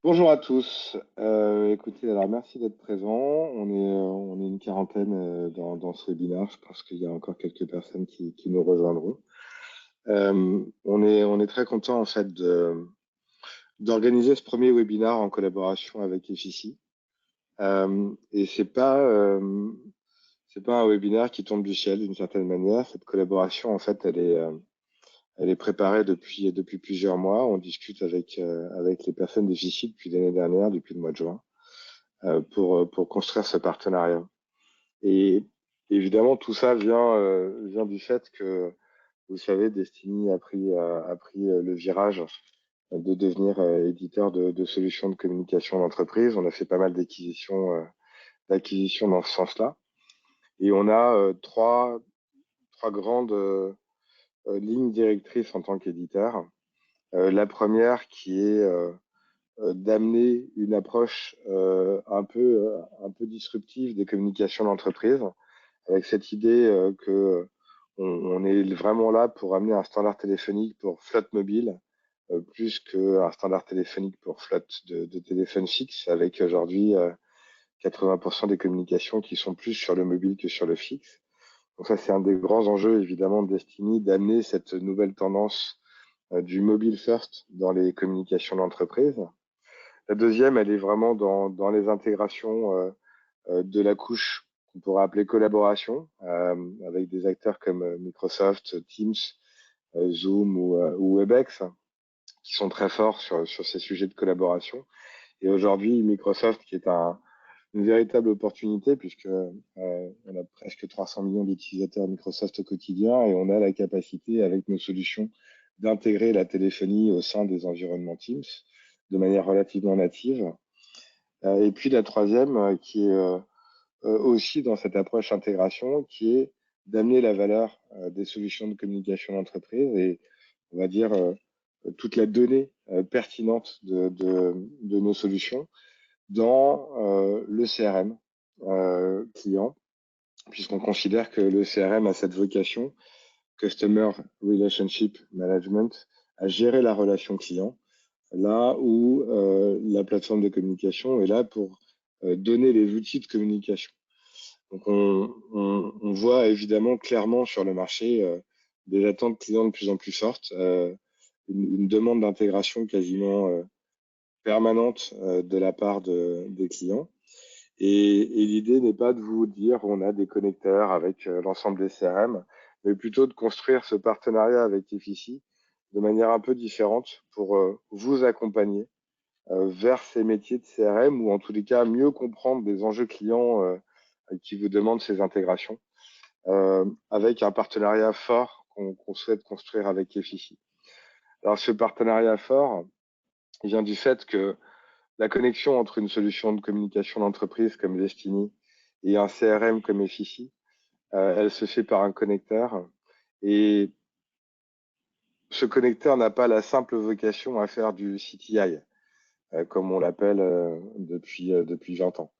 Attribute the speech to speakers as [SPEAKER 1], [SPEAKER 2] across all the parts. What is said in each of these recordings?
[SPEAKER 1] Bonjour à tous. Écoutez, alors merci d'être présents. On est une quarantaine dans ce webinaire. Je pense qu'il y a encore quelques personnes qui nous rejoindront. On est très content en fait d'organiser ce premier webinaire en collaboration avec Effici. Et c'est pas un webinaire qui tombe du ciel d'une certaine manière. Cette collaboration en fait, elle est préparée depuis plusieurs mois. On discute avec les personnes d'Effici depuis l'année dernière, depuis le mois de juin. Pour construire ce partenariat. Et évidemment, tout ça vient du fait que, vous savez, Destiny a pris le virage de devenir éditeur de solutions de communication d'entreprise. On a fait pas mal d'acquisitions dans ce sens-là. Et on a trois grandes lignes directrices en tant qu'éditeur. La première qui est d'amener une approche un peu disruptive des communications d'entreprise, avec cette idée que on est vraiment là pour amener un standard téléphonique pour flotte mobile, plus qu'un standard téléphonique pour flotte de téléphone fixe, avec aujourd'hui 80% des communications qui sont plus sur le mobile que sur le fixe. Donc ça, c'est un des grands enjeux, évidemment, de Destiny, d'amener cette nouvelle tendance du mobile first dans les communications d'entreprise. La deuxième, elle est vraiment dans les intégrations de la couche qu'on pourrait appeler collaboration, avec des acteurs comme Microsoft, Teams, Zoom ou Webex, qui sont très forts sur ces sujets de collaboration. Et aujourd'hui, Microsoft, qui est une véritable opportunité, puisque on a presque 300 millions d'utilisateurs Microsoft au quotidien, et on a la capacité, avec nos solutions, d'intégrer la téléphonie au sein des environnements Teams de manière relativement native. Et puis la troisième, qui est aussi dans cette approche intégration, qui est d'amener la valeur des solutions de communication d'entreprise et, on va dire, toute la donnée pertinente de nos solutions dans le CRM client, puisqu'on considère que le CRM a cette vocation, Customer Relationship Management, à gérer la relation client, là où la plateforme de communication est là pour donner les outils de communication. Donc on voit évidemment clairement sur le marché des attentes clients de plus en plus fortes, une demande d'intégration quasiment permanente de la part des clients. Et l'idée n'est pas de vous dire on a des connecteurs avec l'ensemble des CRM, mais plutôt de construire ce partenariat avec Effici de manière un peu différente pour vous accompagner vers ces métiers de CRM ou en tous les cas mieux comprendre des enjeux clients qui vous demandent ces intégrations avec un partenariat fort qu'on souhaite construire avec Effici. Alors ce partenariat fort vient du fait que la connexion entre une solution de communication d'entreprise comme Destiny et un CRM comme Effici, elle se fait par un connecteur et ce connecteur n'a pas la simple vocation à faire du CTI, comme on l'appelle depuis 20 ans.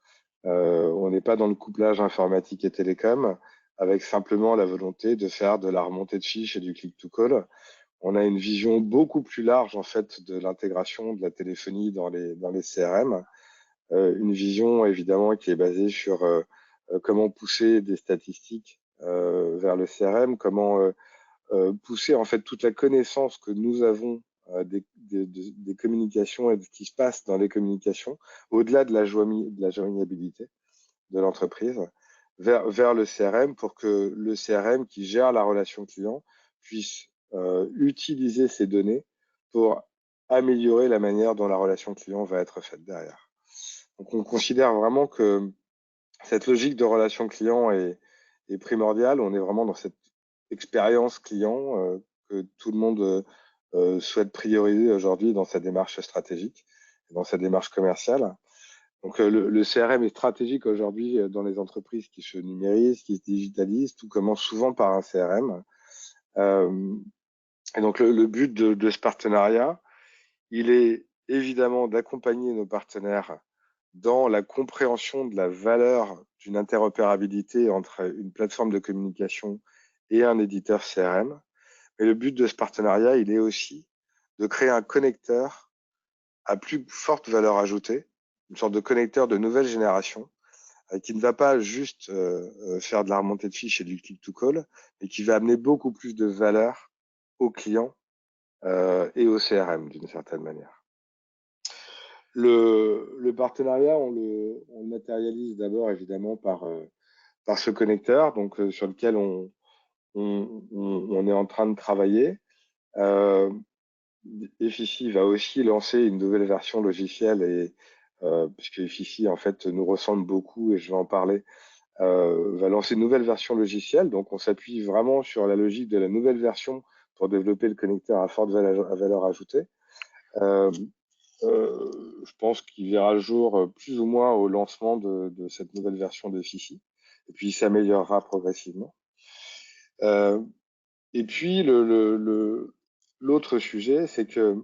[SPEAKER 1] On n'est pas dans le couplage informatique et télécom avec simplement la volonté de faire de la remontée de fiches et du click-to-call. On a une vision beaucoup plus large en fait de l'intégration de la téléphonie dans les CRM. Une vision évidemment qui est basée sur comment pousser des statistiques vers le CRM, comment pousser en fait toute la connaissance que nous avons des communications et de ce qui se passe dans les communications, au-delà de la joignabilité de l'entreprise, vers le CRM pour que le CRM qui gère la relation client puisse utiliser ces données pour améliorer la manière dont la relation client va être faite derrière. Donc on considère vraiment que cette logique de relation client est primordiale. On est vraiment dans cette expérience client que tout le monde souhaite prioriser aujourd'hui dans sa démarche stratégique, dans sa démarche commerciale. Donc le CRM est stratégique aujourd'hui dans les entreprises qui se numérisent, qui se digitalisent. Tout commence souvent par un CRM. Euh, et donc le but de ce partenariat, il est évidemment d'accompagner nos partenaires dans la compréhension de la valeur d'une interopérabilité entre une plateforme de communication et un éditeur CRM. Mais le but de ce partenariat, il est aussi de créer un connecteur à plus forte valeur ajoutée, une sorte de connecteur de nouvelle génération, qui ne va pas juste faire de la remontée de fiches et du click-to-call, mais qui va amener beaucoup plus de valeur aux clients et au CRM d'une certaine manière. Le partenariat, on le matérialise d'abord évidemment par ce connecteur, donc sur lequel on est en train de travailler. Efficie va aussi lancer une nouvelle version logicielle et puisque Efficie en fait nous ressemble beaucoup et je vais en parler, va lancer une nouvelle version logicielle. Donc on s'appuie vraiment sur la logique de la nouvelle version pour développer le connecteur à forte valeur ajoutée. Je pense qu'il verra le jour plus ou moins au lancement de cette nouvelle version d'Efficie. Et puis il s'améliorera progressivement. Et puis l'autre sujet, c'est que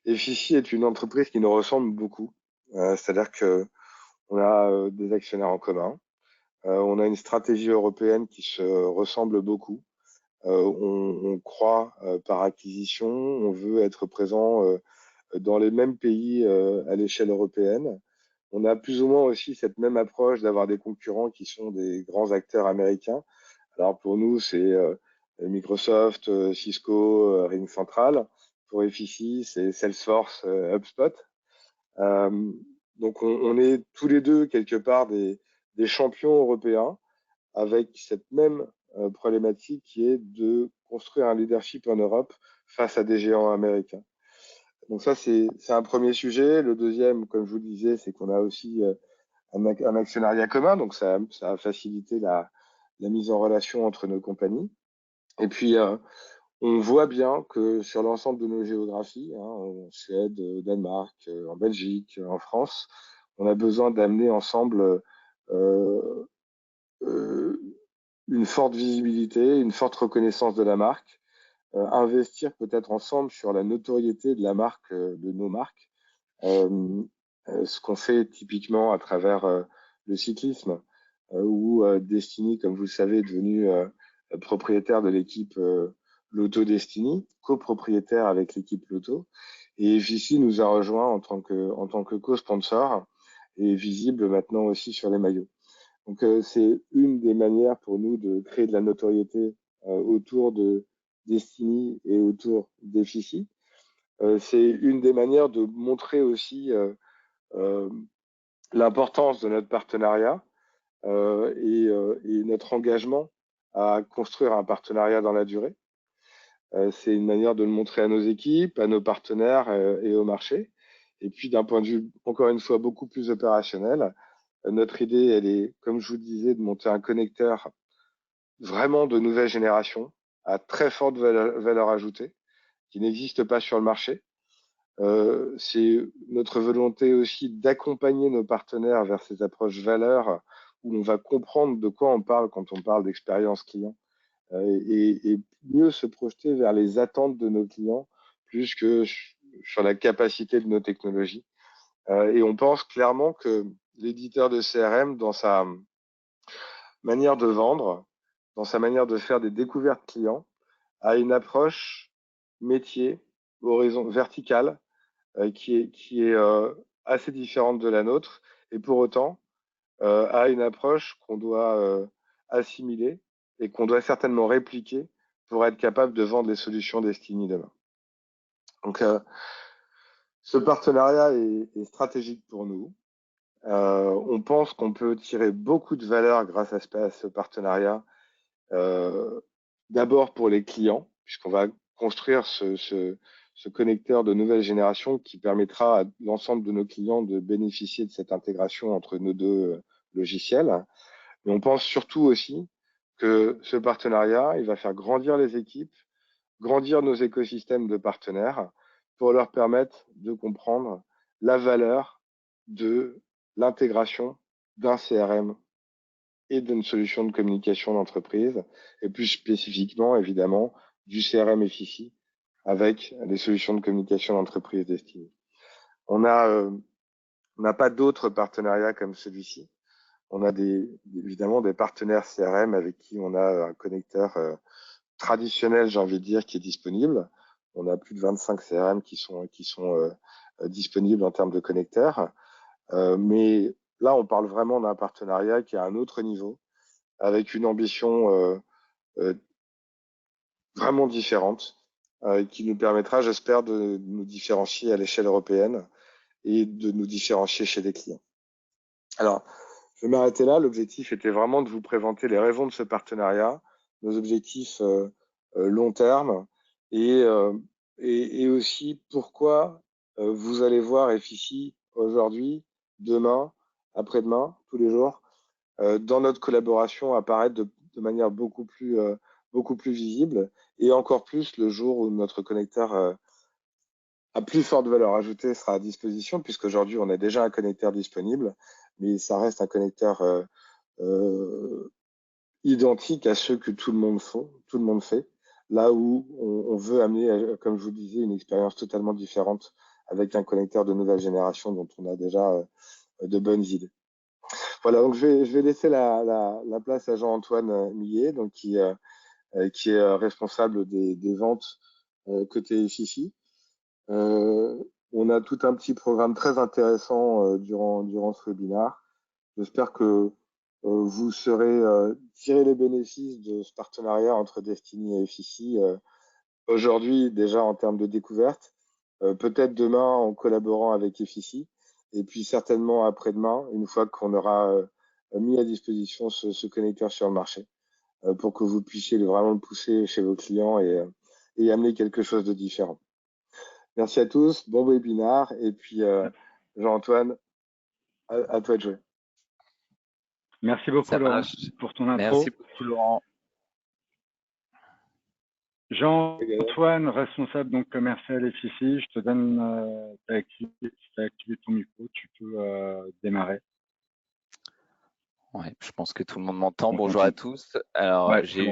[SPEAKER 1] Efficie est une entreprise qui nous ressemble beaucoup. C'est-à-dire que on a des actionnaires en commun. On a une stratégie européenne qui se ressemble beaucoup. On croit par acquisition. On veut être présent dans les mêmes pays à l'échelle européenne. On a plus ou moins aussi cette même approche d'avoir des concurrents qui sont des grands acteurs américains. Alors pour nous, c'est Microsoft, Cisco, RingCentral. Pour Efficie, c'est Salesforce, HubSpot. Donc on est tous les deux quelque part des champions européens avec cette même problématique qui est de construire un leadership en Europe face à des géants américains. Donc ça, c'est un premier sujet. Le deuxième, comme je vous le disais, c'est qu'on a aussi un actionnariat commun, donc ça a facilité la mise en relation entre nos compagnies. Et puis, on voit bien que sur l'ensemble de nos géographies, en Suède, Danemark, en Belgique, en France, on a besoin d'amener ensemble une forte visibilité, une forte reconnaissance de la marque, investir peut-être ensemble sur la notoriété de la marque, de nos marques, ce qu'on fait typiquement à travers le cyclisme, où Destiny, comme vous le savez, est devenu propriétaire de l'équipe Lotto Destiny, copropriétaire avec l'équipe Lotto. Et Efficie nous a rejoint en tant que co-sponsor et visible maintenant aussi sur les maillots. Donc c'est une des manières pour nous de créer de la notoriété autour de Destiny et autour d'Efficie. C'est une des manières de montrer aussi l'importance de notre partenariat et notre engagement à construire un partenariat dans la durée. C'est une manière de le montrer à nos équipes, à nos partenaires et au marché. Et puis d'un point de vue, encore une fois, beaucoup plus opérationnel, notre idée, elle est, comme je vous le disais, de monter un connecteur vraiment de nouvelle génération, à très forte valeur ajoutée, qui n'existe pas sur le marché. C'est notre volonté aussi d'accompagner nos partenaires vers ces approches valeurs où on va comprendre de quoi on parle quand on parle d'expérience client et mieux se projeter vers les attentes de nos clients plus que sur la capacité de nos technologies. Et on pense clairement que l'éditeur de CRM, dans sa manière de vendre, dans sa manière de faire des découvertes clients, a une approche métier, horizon verticale, qui est assez différente de la nôtre, et pour autant a une approche qu'on doit assimiler et qu'on doit certainement répliquer pour être capable de vendre les solutions Destiny demain. Donc ce partenariat est stratégique pour nous. On pense qu'on peut tirer beaucoup de valeur grâce à ce partenariat. D'abord pour les clients, puisqu'on va construire ce connecteur de nouvelle génération qui permettra à l'ensemble de nos clients de bénéficier de cette intégration entre nos deux logiciels. Mais on pense surtout aussi que ce partenariat, il va faire grandir les équipes, grandir nos écosystèmes de partenaires pour leur permettre de comprendre la valeur de l'intégration d'un CRM et d'une solution de communication d'entreprise, et plus spécifiquement, évidemment, du CRM Efficie avec les solutions de communication d'entreprise destinées. On n'a pas d'autres partenariats comme celui-ci. On a évidemment des partenaires CRM avec qui on a un connecteur traditionnel, j'ai envie de dire, qui est disponible. On a plus de 25 CRM qui sont disponibles en termes de connecteurs. Mais là, on parle vraiment d'un partenariat qui est à un autre niveau, avec une ambition vraiment différente, qui nous permettra, j'espère, de nous différencier à l'échelle européenne et de nous différencier chez les clients. Alors, je vais m'arrêter là. L'objectif était vraiment de vous présenter les raisons de ce partenariat, nos objectifs long terme et, et aussi pourquoi vous allez voir FICI aujourd'hui, demain, après-demain, tous les jours, dans notre collaboration apparaître de manière beaucoup plus visible et encore plus le jour où notre connecteur à plus forte valeur ajoutée sera à disposition, puisqu'aujourd'hui, on a déjà un connecteur disponible, mais ça reste un connecteur identique à ceux que tout le monde fait, là où on veut amener, comme je vous disais, une expérience totalement différente avec un connecteur de nouvelle génération dont on a déjà de bonnes idées. Voilà, donc je vais laisser la place à Jean-Antoine Millet, donc qui est responsable des ventes côté FIFI. On a tout un petit programme très intéressant durant ce webinaire. J'espère que vous saurez tirer les bénéfices de ce partenariat entre Destiny et FICI aujourd'hui déjà en termes de découverte, peut-être demain en collaborant avec FICI, et puis certainement après-demain, une fois qu'on aura mis à disposition ce connecteur sur le marché, pour que vous puissiez vraiment le pousser chez vos clients et amener quelque chose de différent. Merci à tous, bon webinaire, et puis Jean-Antoine, à toi de jouer.
[SPEAKER 2] Merci beaucoup Laurent pour ton intro.
[SPEAKER 3] Merci beaucoup Laurent.
[SPEAKER 2] Jean-Antoine, responsable donc commercial FICI, je te donne ta activé ton micro, tu peux démarrer.
[SPEAKER 3] Ouais, je pense que tout le monde m'entend. Bonjour à tous. Alors
[SPEAKER 2] ouais,
[SPEAKER 3] j'ai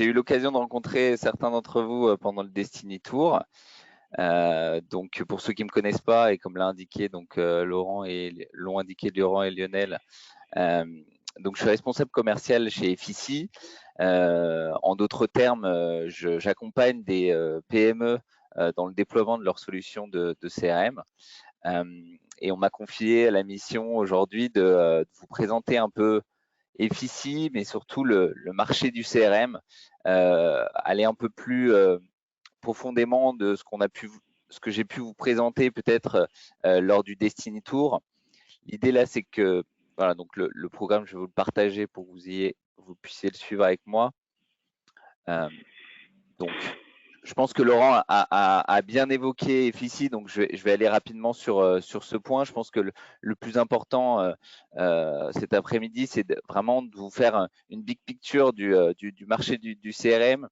[SPEAKER 3] eu l'occasion de rencontrer certains d'entre vous pendant le Destiny Tour. Donc pour ceux qui me connaissent pas et comme l'a indiqué donc Laurent et Lionel, donc je suis responsable commercial chez FICI. En d'autres termes, j'accompagne des PME dans le déploiement de leurs solutions de CRM. Et on m'a confié la mission aujourd'hui de vous présenter un peu FICI, mais surtout le marché du CRM, aller un peu plus profondément de ce que j'ai pu vous présenter peut-être lors du Destiny Tour. L'idée là, c'est que voilà, donc le programme, je vais vous le partager pour que vous puissiez le suivre avec moi. Donc, je pense que Laurent a bien évoqué FICI, donc je vais aller rapidement sur ce point. Je pense que le plus important cet après-midi, c'est vraiment de vous faire une big picture du marché du CRM,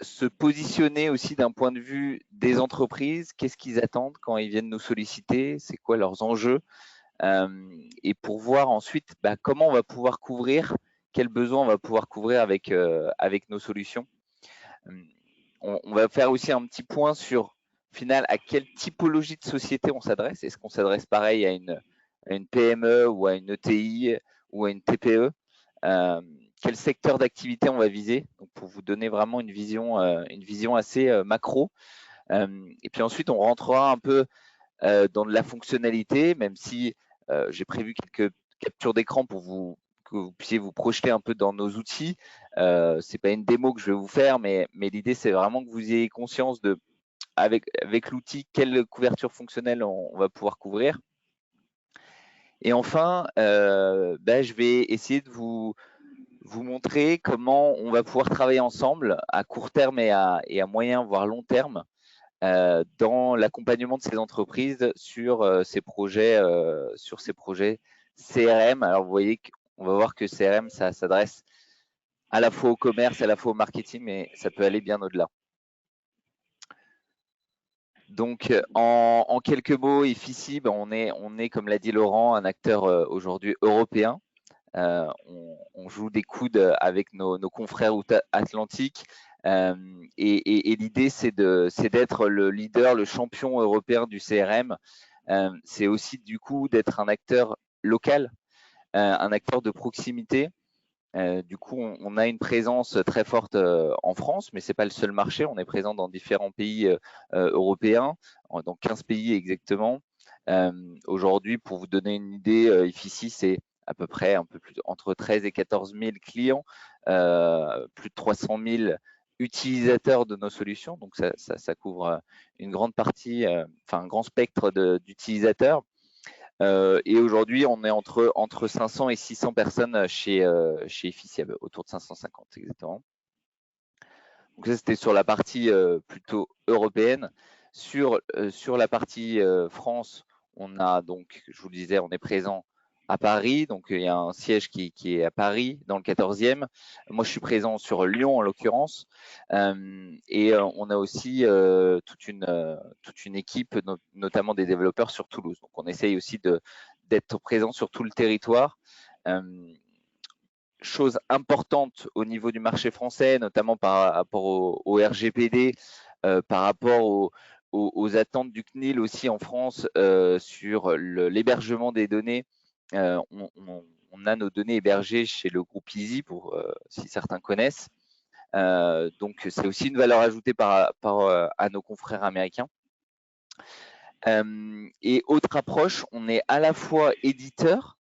[SPEAKER 3] se positionner aussi d'un point de vue des entreprises, qu'est-ce qu'ils attendent quand ils viennent nous solliciter, c'est quoi leurs enjeux, et pour voir ensuite comment on va pouvoir couvrir, quels besoins on va pouvoir couvrir avec nos solutions. On va faire aussi un petit point sur, final, à quelle typologie de société on s'adresse. Est-ce qu'on s'adresse pareil à une PME ou à une ETI ou à une TPE, quel secteur d'activité on va viser, donc pour vous donner vraiment une vision assez macro. Et puis ensuite, on rentrera un peu dans de la fonctionnalité, même si j'ai prévu quelques captures d'écran pour que vous puissiez vous projeter un peu dans nos outils. C'est pas une démo que je vais vous faire, mais l'idée, c'est vraiment que vous ayez conscience de, avec l'outil, quelle couverture fonctionnelle on va pouvoir couvrir. Et enfin, je vais essayer de vous montrer comment on va pouvoir travailler ensemble à court terme et à moyen, voire long terme, dans l'accompagnement de ces entreprises sur ces projets CRM. Alors, vous voyez qu'on va voir que CRM, ça s'adresse à la fois au commerce, à la fois au marketing, mais ça peut aller bien au-delà. Donc, en quelques mots, FICI, on est, comme l'a dit Laurent, un acteur aujourd'hui européen. On joue des coudes avec nos confrères outre-Atlantique. Et l'idée, c'est d'être le leader, le champion européen du CRM. C'est aussi du coup d'être un acteur local, un acteur de proximité, Du coup, on a une présence très forte en France, mais c'est pas le seul marché. On est présent dans différents pays européens, dans 15 pays exactement. Aujourd'hui, pour vous donner une idée, IFICI, c'est à peu près un peu plus entre 13 et 14 000 clients, plus de 300 000 utilisateurs de nos solutions. Donc, ça couvre une grande partie, enfin un grand spectre d'utilisateurs. Et aujourd'hui, on est entre 500 et 600 personnes chez IFICI, autour de 550 exactement. Donc ça, c'était sur la partie plutôt européenne. Sur la partie France, on a donc, je vous le disais, on est présent à Paris. Donc il y a un siège qui est à Paris, dans le 14e. Moi, je suis présent sur Lyon en l'occurrence. Et on a aussi toute une équipe, notamment des développeurs sur Toulouse. Donc on essaye aussi d'être présent sur tout le territoire. Chose importante au niveau du marché français, notamment par rapport au RGPD, par rapport aux attentes du CNIL aussi en France sur l'hébergement des données. On a nos données hébergées chez le groupe Easy, pour si certains connaissent. Donc c'est aussi une valeur ajoutée à nos confrères américains. Et autre approche, on est à la fois éditeur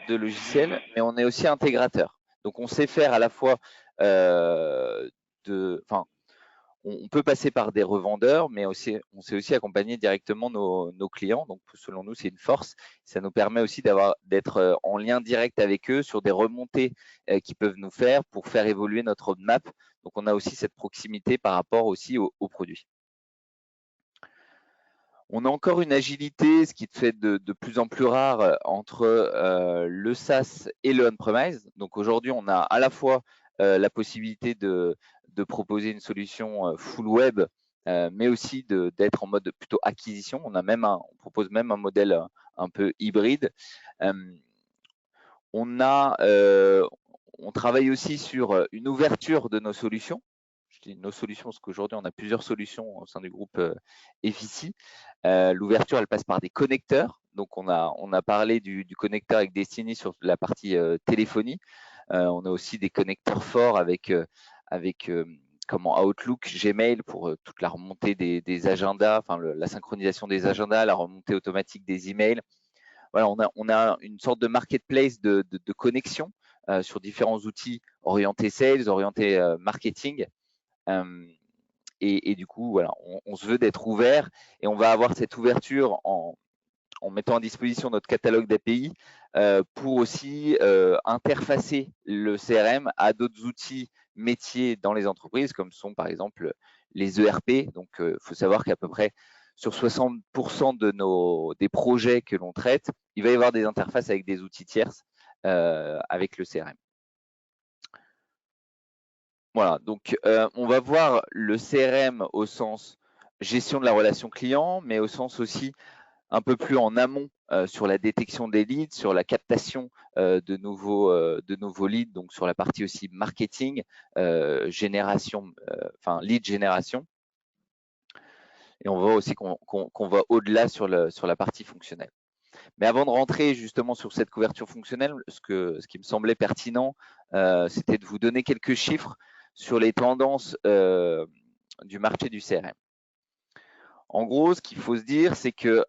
[SPEAKER 3] de logiciels, mais on est aussi intégrateur. Donc on sait faire à la fois on peut passer par des revendeurs, mais aussi on sait aussi accompagner directement nos clients. Donc selon nous, c'est une force. Ça nous permet aussi d'être en lien direct avec eux sur des remontées qu'ils peuvent nous faire pour faire évoluer notre roadmap. Donc on a aussi cette proximité par rapport aussi aux produits. On a encore une agilité, ce qui te fait de plus en plus rare entre le SaaS et le on-premise. Donc aujourd'hui, on a à la fois la possibilité de proposer une solution full web, mais aussi d'être en mode plutôt acquisition. On propose même un modèle un peu hybride. On travaille aussi sur une ouverture de nos solutions. Je dis nos solutions parce qu'aujourd'hui, on a plusieurs solutions au sein du groupe Effici. L'ouverture, elle passe par des connecteurs. Donc, on a parlé du connecteur avec Destiny sur la partie téléphonie. On a aussi des connecteurs forts avec Outlook, Gmail pour toute la remontée des agendas, enfin la synchronisation des agendas, la remontée automatique des emails. Voilà, on a une sorte de marketplace de connexion sur différents outils orientés sales, orientés marketing. Et du coup, voilà, on se veut d'être ouvert et on va avoir cette ouverture en mettant à disposition notre catalogue d'API pour aussi interfacer le CRM à d'autres outils métiers dans les entreprises, comme sont par exemple les ERP. Donc, il faut savoir qu'à peu près sur 60% des projets que l'on traite, il va y avoir des interfaces avec des outils tierces avec le CRM. Voilà, donc on va voir le CRM au sens gestion de la relation client, mais au sens aussi un peu plus en amont sur la détection des leads, sur la captation de nouveaux leads, donc sur la partie aussi marketing, génération, lead génération. Et on voit aussi qu'on va au-delà sur la partie fonctionnelle. Mais avant de rentrer justement sur cette couverture fonctionnelle, ce qui me semblait pertinent, c'était de vous donner quelques chiffres sur les tendances du marché du CRM. En gros, ce qu'il faut se dire, c'est que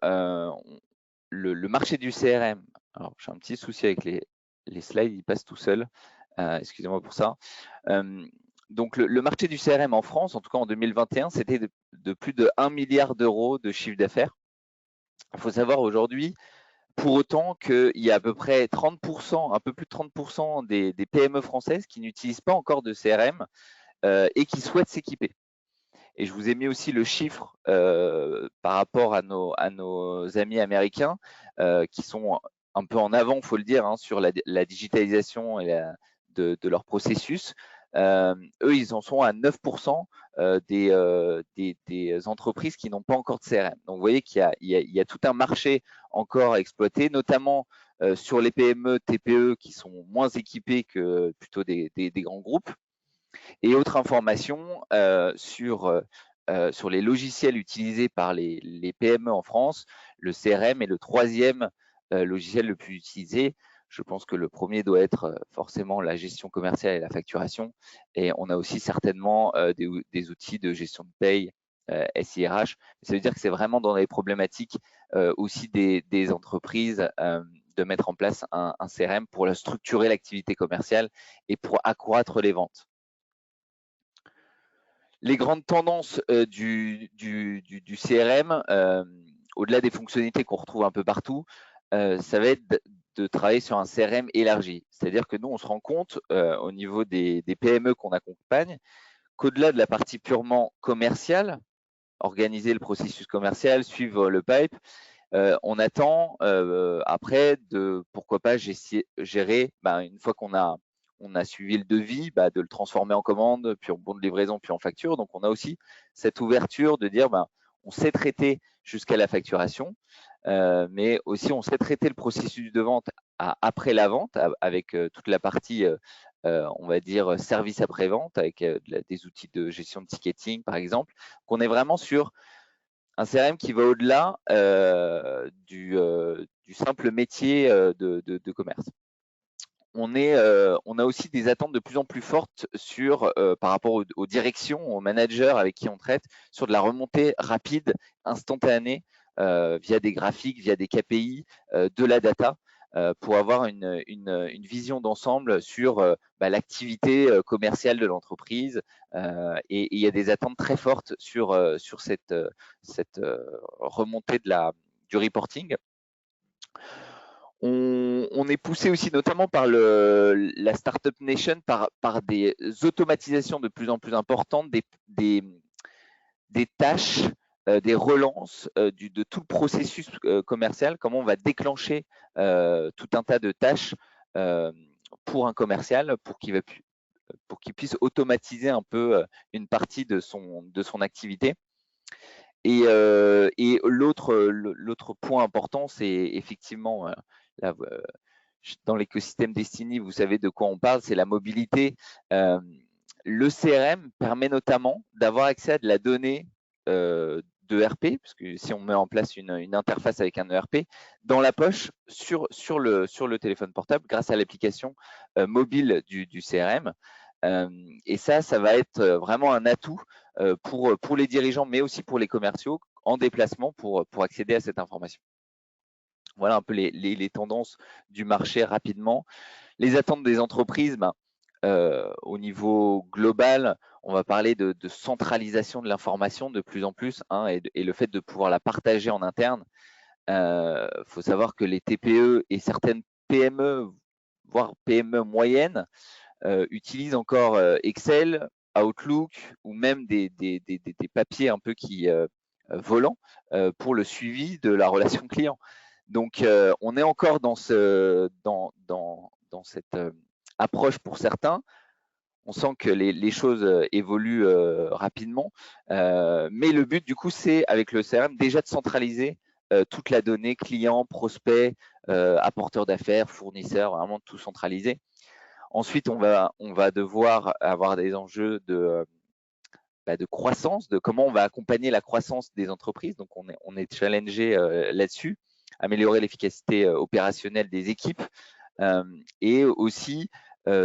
[SPEAKER 3] le marché du CRM, alors j'ai un petit souci avec les slides, ils passent tout seuls, excusez-moi pour ça. Donc le marché du CRM en France, en tout cas en 2021, c'était de plus de 1 milliard d'euros de chiffre d'affaires. Il faut savoir aujourd'hui, pour autant qu'il y a à peu près 30%, un peu plus de 30% des PME françaises qui n'utilisent pas encore de CRM et qui souhaitent s'équiper. Et je vous ai mis aussi le chiffre par rapport à nos amis américains qui sont un peu en avant, il faut le dire, hein, sur la digitalisation et de leur processus. Eux, ils en sont à 9% des entreprises qui n'ont pas encore de CRM. Donc, vous voyez qu'il y a tout un marché encore à exploiter, notamment sur les PME, TPE qui sont moins équipés que plutôt des grands groupes. Et autre information sur les logiciels utilisés par les PME en France, le CRM est le 3e logiciel le plus utilisé. Je pense que le premier doit être forcément la gestion commerciale et la facturation. Et on a aussi certainement des outils de gestion de paye, SIRH. Ça veut dire que c'est vraiment dans les problématiques aussi des entreprises de mettre en place un CRM pour structurer l'activité commerciale et pour accroître les ventes. Les grandes tendances du CRM, au-delà des fonctionnalités qu'on retrouve un peu partout, ça va être de travailler sur un CRM élargi. C'est-à-dire que nous, on se rend compte au niveau des PME qu'on accompagne qu'au-delà de la partie purement commerciale, organiser le processus commercial, suivre le pipe, on attend après de, pourquoi pas, gérer, une fois qu'on a suivi le devis, de le transformer en commande, puis en bon de livraison, puis en facture. Donc, on a aussi cette ouverture de dire, on sait traiter jusqu'à la facturation, mais aussi on sait traiter le processus de vente après la vente, avec toute la partie, on va dire, service après-vente, avec des outils de gestion de ticketing, par exemple, qu'on est vraiment sur un CRM qui va au-delà du simple métier de commerce. On a aussi des attentes de plus en plus fortes par rapport aux directions, aux managers avec qui on traite, sur de la remontée rapide, instantanée, via des graphiques, via des KPI, de la data, pour avoir une vision d'ensemble sur l'activité commerciale de l'entreprise. Et il y a des attentes très fortes sur cette remontée du reporting. On est poussé aussi notamment par la Startup Nation par des automatisations de plus en plus importantes, des tâches, des relances de tout le processus commercial, comment on va déclencher tout un tas de tâches pour un commercial pour qu'il puisse automatiser un peu une partie de son activité. Et l'autre point important, c'est effectivement dans l'écosystème Destiny, vous savez de quoi on parle, c'est la mobilité. Le CRM permet notamment d'avoir accès à de la donnée d'ERP, parce que si on met en place une interface avec un ERP, dans la poche, sur le téléphone portable, grâce à l'application mobile du CRM. Et ça va être vraiment un atout pour les dirigeants, mais aussi pour les commerciaux en déplacement pour accéder à cette information. Voilà un peu les tendances du marché rapidement. Les attentes des entreprises, au niveau global, on va parler de centralisation de l'information de plus en plus, et le fait de pouvoir la partager en interne. Faut savoir que les TPE et certaines PME, voire PME moyennes, utilisent encore Excel, Outlook ou même des papiers un peu volants pour le suivi de la relation client. Donc, on est encore dans cette approche pour certains. On sent que les choses évoluent rapidement, mais le but du coup, c'est avec le CRM déjà de centraliser toute la donnée client, prospect, apporteur d'affaires, fournisseur, vraiment tout centraliser. Ensuite, on va devoir avoir des enjeux de croissance, de comment on va accompagner la croissance des entreprises. Donc, on est challengé là-dessus, améliorer l'efficacité opérationnelle des équipes et aussi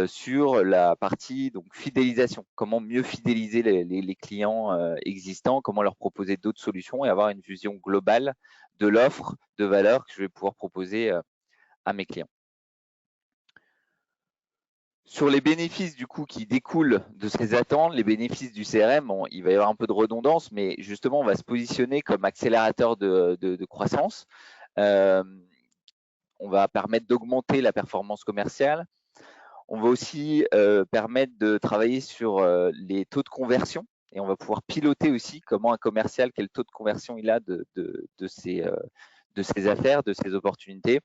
[SPEAKER 3] sur la partie fidélisation. Comment mieux fidéliser les clients existants, comment leur proposer d'autres solutions et avoir une vision globale de l'offre de valeur que je vais pouvoir proposer à mes clients. Sur les bénéfices du coup qui découlent de ces attentes, les bénéfices du CRM, il va y avoir un peu de redondance, mais justement on va se positionner comme accélérateur de croissance. On va permettre d'augmenter la performance commerciale. On va aussi permettre de travailler sur les taux de conversion et on va pouvoir piloter aussi comment un commercial, quel taux de conversion il a de ses affaires, de ses opportunités.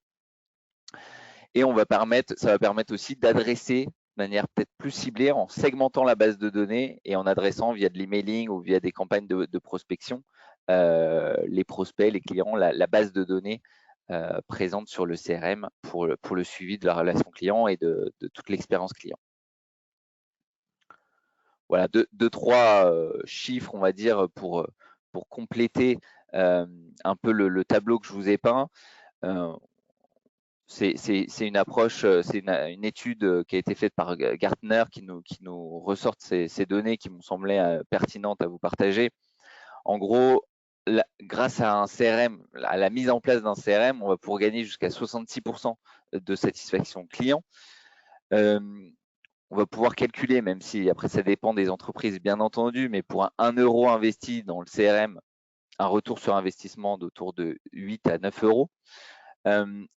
[SPEAKER 3] Et ça va permettre aussi d'adresser de manière peut-être plus ciblée en segmentant la base de données et en adressant via de l'emailing ou via des campagnes de prospection les prospects, les clients, la base de données présente sur le CRM pour le suivi de la relation client et de toute l'expérience client. Voilà, deux, trois chiffres, on va dire, pour compléter un peu le tableau que je vous ai peint. c'est une approche, c'est une étude qui a été faite par Gartner qui nous ressortent ces données qui m'ont semblé pertinentes à vous partager. En gros, grâce à un CRM, à la mise en place d'un CRM, on va pouvoir gagner jusqu'à 66% de satisfaction client. On va pouvoir calculer, même si après ça dépend des entreprises bien entendu, mais pour un euro investi dans le CRM, un retour sur investissement d'autour de 8 à 9 euros.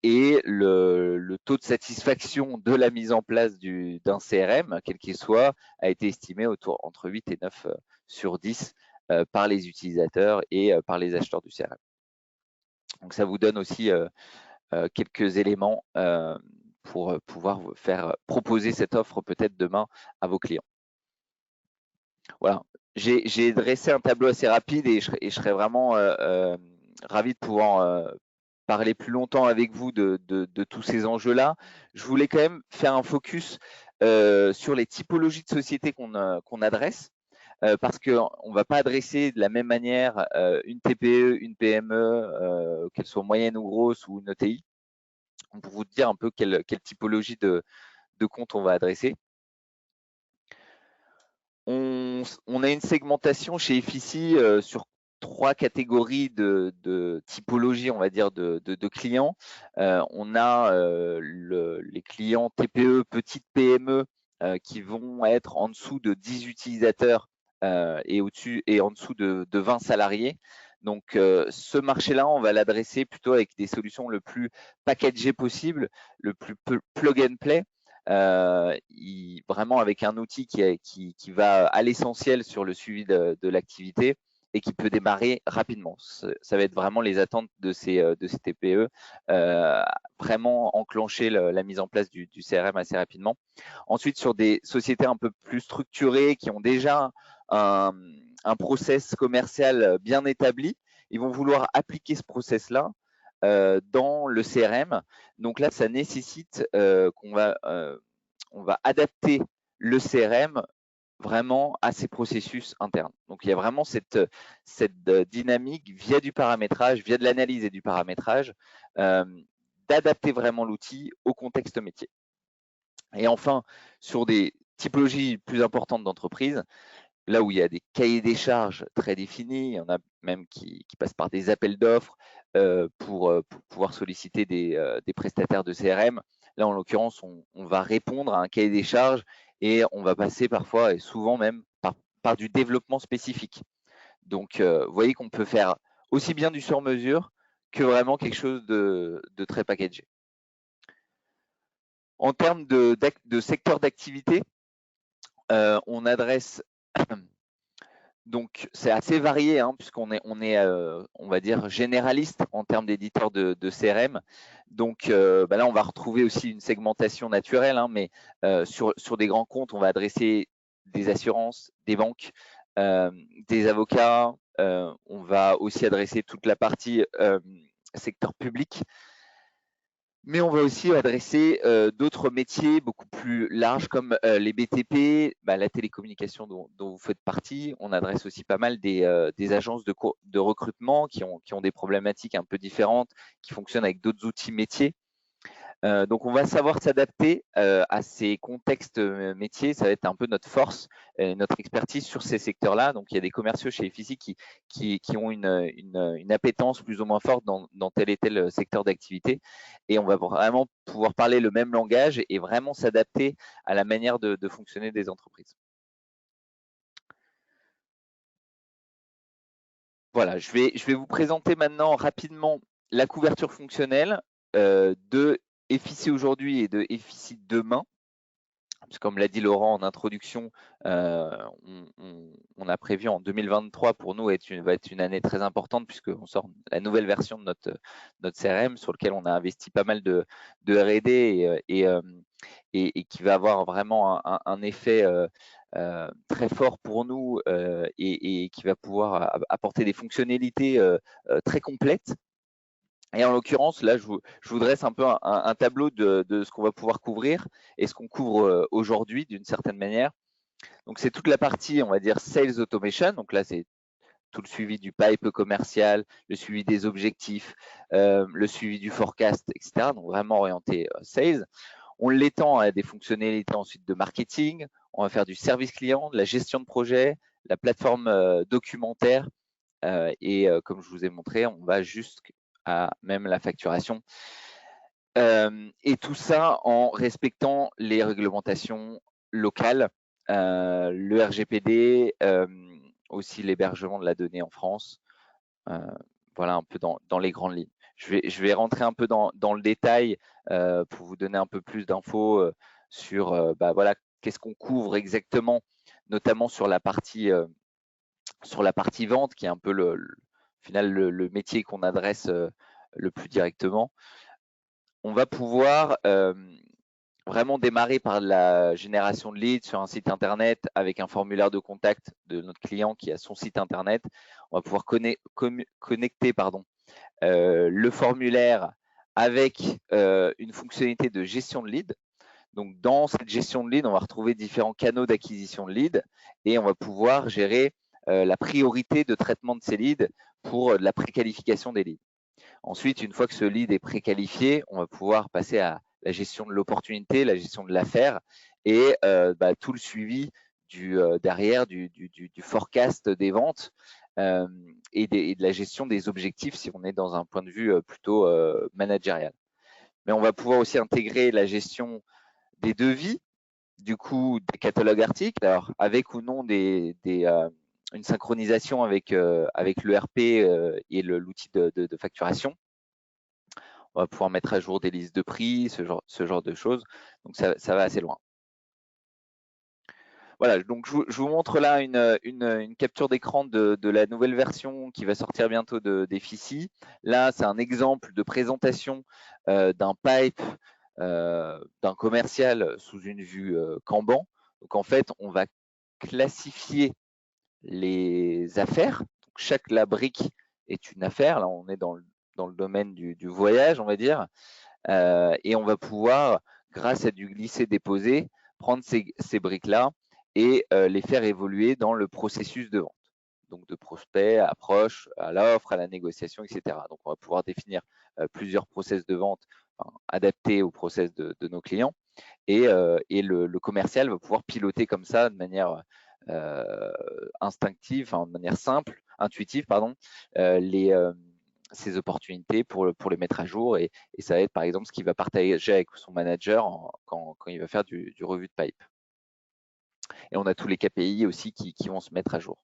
[SPEAKER 3] Et le taux de satisfaction de la mise en place d'un CRM, quel qu'il soit, a été estimé entre 8 et 9 sur 10 par les utilisateurs et par les acheteurs du CRM. Donc ça vous donne aussi quelques éléments pour pouvoir proposer cette offre peut-être demain à vos clients. Voilà, j'ai dressé un tableau assez rapide et je serais vraiment ravi de pouvoir parler plus longtemps avec vous de tous ces enjeux-là. Je voulais quand même faire un focus sur les typologies de sociétés qu'on adresse, parce qu'on ne va pas adresser de la même manière une TPE, une PME, qu'elle soit moyenne ou grosse, ou une ETI, pour vous dire un peu quelle typologie de compte on va adresser. On a une segmentation chez Efficie sur 3 catégories de typologie, on va dire, de clients. On a les clients TPE, petites PME, qui vont être en dessous de 10 utilisateurs et en dessous de 20 salariés. Donc, ce marché-là, on va l'adresser plutôt avec des solutions le plus packagées possible, le plus plug and play. Vraiment avec un outil qui va à l'essentiel sur le suivi de l'activité et qui peut démarrer rapidement. Ça va être vraiment les attentes de ces TPE, vraiment enclencher la mise en place du CRM assez rapidement. Ensuite, sur des sociétés un peu plus structurées qui ont déjà un process commercial bien établi, ils vont vouloir appliquer ce process-là dans le CRM. Donc là, ça nécessite qu'on va adapter le CRM vraiment à ses processus internes. Donc il y a vraiment cette dynamique via du paramétrage, via de l'analyse et du paramétrage, d'adapter vraiment l'outil au contexte métier. Et enfin, sur des typologies plus importantes d'entreprise, là où il y a des cahiers des charges très définis, il y en a même qui passent par des appels d'offres pour pouvoir solliciter des prestataires de CRM. Là, en l'occurrence, on va répondre à un cahier des charges et on va passer parfois et souvent même par du développement spécifique. Donc, vous voyez qu'on peut faire aussi bien du sur-mesure que vraiment quelque chose de très packagé. En termes de secteur d'activité, on adresse donc c'est assez varié puisqu'on est on va dire généraliste en termes d'éditeurs de CRM. Donc là on va retrouver aussi une segmentation naturelle, mais sur des grands comptes on va adresser des assurances, des banques, des avocats. On va aussi adresser toute la partie secteur public. Mais on va aussi adresser d'autres métiers beaucoup plus larges comme les BTP, la télécommunication dont vous faites partie. On adresse aussi pas mal des agences de recrutement qui ont des problématiques un peu différentes, qui fonctionnent avec d'autres outils métiers. Donc, on va savoir s'adapter à ces contextes métiers. Ça va être un peu notre force, notre expertise sur ces secteurs-là. Donc, il y a des commerciaux chez Efficie qui ont une appétence plus ou moins forte dans tel et tel secteur d'activité. Et on va vraiment pouvoir parler le même langage et vraiment s'adapter à la manière de fonctionner des entreprises. Voilà, je vais vous présenter maintenant rapidement la couverture fonctionnelle de Efficie aujourd'hui et de Efficie demain. Parce que comme l'a dit Laurent en introduction, on a prévu en 2023 pour nous va être une année très importante puisqu'on sort la nouvelle version de notre CRM sur lequel on a investi pas mal de R&D et qui va avoir vraiment un effet très fort pour nous et qui va pouvoir apporter des fonctionnalités très complètes. Et en l'occurrence, là, je vous dresse un peu un tableau de ce qu'on va pouvoir couvrir et ce qu'on couvre aujourd'hui d'une certaine manière. Donc, c'est toute la partie, on va dire, Sales Automation. Donc là, c'est tout le suivi du pipe commercial, le suivi des objectifs, le suivi du forecast, etc. Donc vraiment orienté sales. On l'étend à des fonctionnalités ensuite de marketing. On va faire du service client, de la gestion de projet, la plateforme documentaire et comme je vous ai montré, on va jusqu'à même la facturation. Et tout ça en respectant les réglementations locales, le RGPD, aussi l'hébergement de la donnée en France. Voilà un peu dans les grandes lignes. Je vais rentrer un peu dans le détail pour vous donner un peu plus d'infos sur voilà, qu'est-ce qu'on couvre exactement, notamment sur la partie vente, qui est un peu au final le métier qu'on adresse le plus directement. On va pouvoir vraiment démarrer par la génération de leads sur un site internet avec un formulaire de contact de notre client qui a son site internet. On va pouvoir connecter le formulaire avec une fonctionnalité de gestion de lead. Donc, dans cette gestion de lead, on va retrouver différents canaux d'acquisition de lead et on va pouvoir gérer la priorité de traitement de ces leads pour la préqualification des leads. Ensuite, une fois que ce lead est préqualifié, on va pouvoir passer à la gestion de l'opportunité, la gestion de l'affaire et tout le suivi derrière du forecast des ventes et de la gestion des objectifs si on est dans un point de vue plutôt managérial. Mais on va pouvoir aussi intégrer la gestion des devis, du coup des catalogues articles, alors avec ou non une synchronisation avec l'ERP et l'outil de facturation. On va pouvoir mettre à jour des listes de prix, ce genre de choses. Donc, ça va assez loin. Voilà, donc je vous montre là une capture d'écran de la nouvelle version qui va sortir bientôt d'Effici. Là, c'est un exemple de présentation d'un pipe, d'un commercial sous une vue Kanban. Donc, en fait, on va classifier les affaires. Donc, chaque brique est une affaire. Là, on est dans le domaine du voyage, on va dire. Et on va pouvoir, grâce à du glisser-déposer, prendre ces briques-là et les faire évoluer dans le processus de vente. Donc, de prospect, approche, à l'offre, à la négociation, etc. Donc, on va pouvoir définir plusieurs process de vente adaptés au process de nos clients. Et le commercial va pouvoir piloter comme ça de manière instinctive, de manière simple, intuitive, ces opportunités pour les mettre à jour. Et ça va être par exemple ce qu'il va partager avec son manager quand il va faire du revue de pipe. Et on a tous les KPI aussi qui vont se mettre à jour.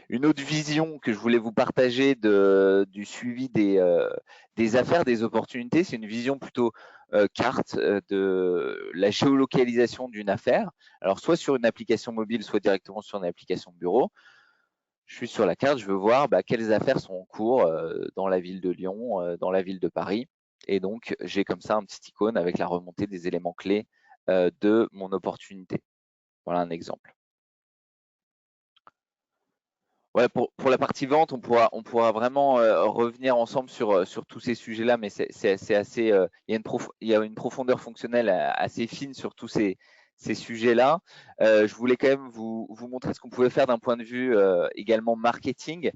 [SPEAKER 3] Une autre vision que je voulais vous partager du suivi des affaires, des opportunités, c'est une vision plutôt carte de la géolocalisation d'une affaire. Alors, soit sur une application mobile, soit directement sur une application de bureau. Je suis sur la carte, je veux voir quelles affaires sont en cours dans la ville de Lyon, dans la ville de Paris. Et donc, j'ai comme ça un petit icône avec la remontée des éléments clés de mon opportunité. Voilà un exemple. Ouais, pour la partie vente, on pourra vraiment revenir ensemble sur tous ces sujets-là, mais c'est assez. Il y a une profondeur fonctionnelle assez fine sur tous ces sujets-là. Je voulais quand même vous montrer ce qu'on pouvait faire d'un point de vue également marketing.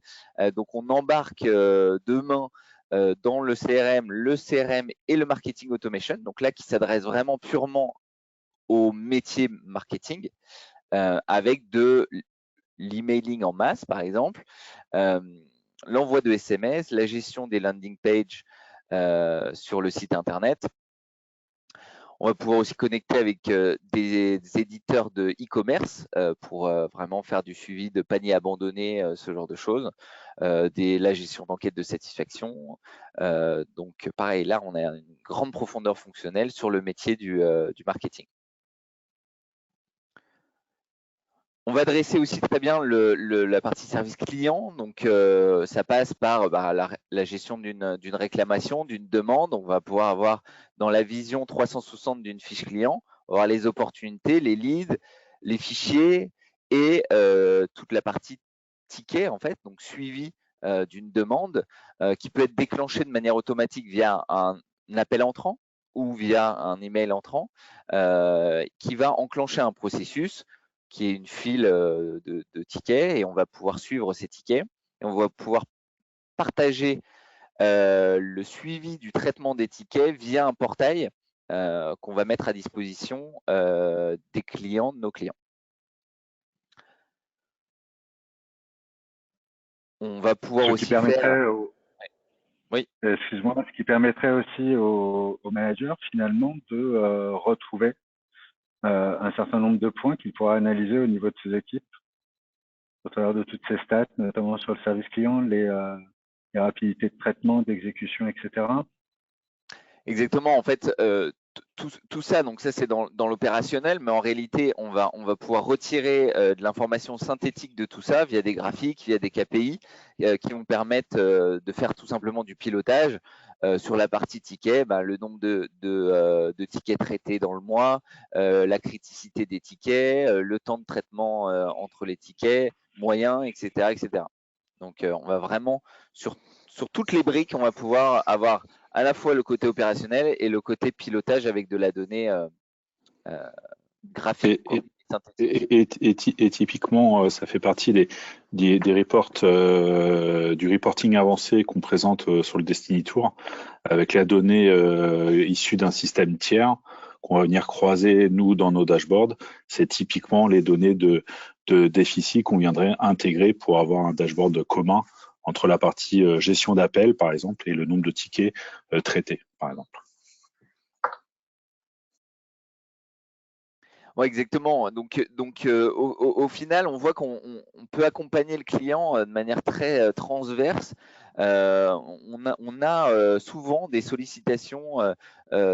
[SPEAKER 3] Donc, on embarque demain dans le CRM et le marketing automation. Donc là, qui s'adresse vraiment purement au métier marketing avec de l'emailing en masse, par exemple, l'envoi de SMS, la gestion des landing pages sur le site internet. On va pouvoir aussi connecter avec des éditeurs de e-commerce pour vraiment faire du suivi de paniers abandonnés, ce genre de choses, la gestion d'enquête de satisfaction. Donc, pareil, là, on a une grande profondeur fonctionnelle sur le métier du marketing. On va adresser aussi très bien la partie service client. Donc, ça passe par la gestion d'une réclamation, d'une demande. On va pouvoir avoir dans la vision 360 d'une fiche client, avoir les opportunités, les leads, les fichiers et toute la partie ticket, en fait, donc suivi d'une demande qui peut être déclenchée de manière automatique via un appel entrant ou via un email entrant qui va enclencher un processus qui est une file de tickets et on va pouvoir suivre ces tickets. et on va pouvoir partager le suivi du traitement des tickets via un portail qu'on va mettre à disposition des clients, de nos clients. On va pouvoir
[SPEAKER 2] Ce
[SPEAKER 3] aussi
[SPEAKER 2] qui permettrait
[SPEAKER 3] faire… Oui.
[SPEAKER 2] Excuse-moi, ce qui permettrait aussi aux managers finalement de retrouver un certain nombre de points qu'il pourra analyser au niveau de ses équipes au travers de toutes ces stats, notamment sur le service client, les rapidités de traitement, d'exécution, etc.
[SPEAKER 3] Exactement. En fait, tout ça, donc ça c'est dans l'opérationnel, mais en réalité, on va pouvoir retirer de l'information synthétique de tout ça via des graphiques, via des KPI qui vont permettre de faire tout simplement du pilotage. Sur la partie ticket, le nombre de tickets traités dans le mois, la criticité des tickets, le temps de traitement entre les tickets, moyens, etc., etc. Donc, on va vraiment sur toutes les briques, on va pouvoir avoir à la fois le côté opérationnel et le côté pilotage avec de la donnée graphique.
[SPEAKER 4] Et typiquement, ça fait partie des reports, du reporting avancé qu'on présente sur le Destiny Tour, avec la donnée issue d'un système tiers qu'on va venir croiser, nous, dans nos dashboards. C'est typiquement les données de d'Efficie qu'on viendrait intégrer pour avoir un dashboard commun entre la partie gestion d'appel, par exemple, et le nombre de tickets traités, par exemple.
[SPEAKER 3] Ouais, exactement. Donc au final, on voit qu'on peut accompagner le client de manière très transverse. On a souvent des sollicitations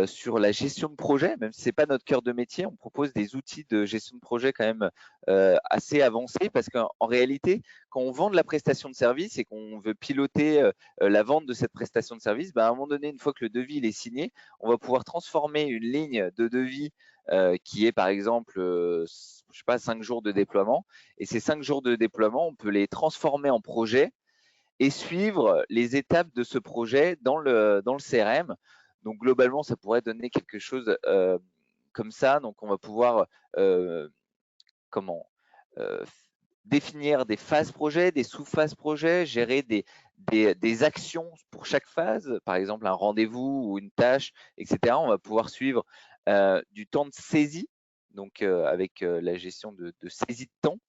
[SPEAKER 3] sur la gestion de projet, même si c'est pas notre cœur de métier. On propose des outils de gestion de projet quand même assez avancés, parce qu'en réalité, quand on vend de la prestation de service et qu'on veut piloter la vente de cette prestation de service, à un moment donné, une fois que le devis il est signé, on va pouvoir transformer une ligne de devis qui est par exemple, je sais pas, 5 jours de déploiement. Et ces 5 jours de déploiement, on peut les transformer en projet et suivre les étapes de ce projet dans le CRM. Donc globalement, ça pourrait donner quelque chose comme ça. Donc on va pouvoir définir des phases projet, des sous-phases projet, gérer des actions pour chaque phase, par exemple un rendez-vous ou une tâche, etc. On va pouvoir suivre du temps de saisie, donc avec la gestion de saisie de temps,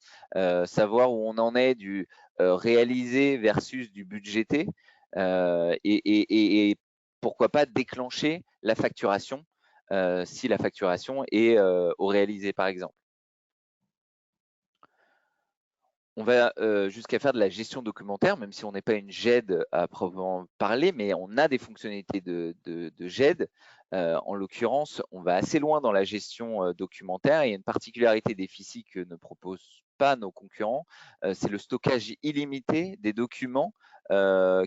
[SPEAKER 3] savoir où on en est du réalisé versus du budgété, et pourquoi pas déclencher la facturation si la facturation est au réalisé, par exemple. On va jusqu'à faire de la gestion documentaire, même si on n'est pas une GED à proprement parler, mais on a des fonctionnalités de GED. En l'occurrence, on va assez loin dans la gestion documentaire. Et il y a une particularité d'Efficie que ne proposent pas nos concurrents, c'est le stockage illimité des documents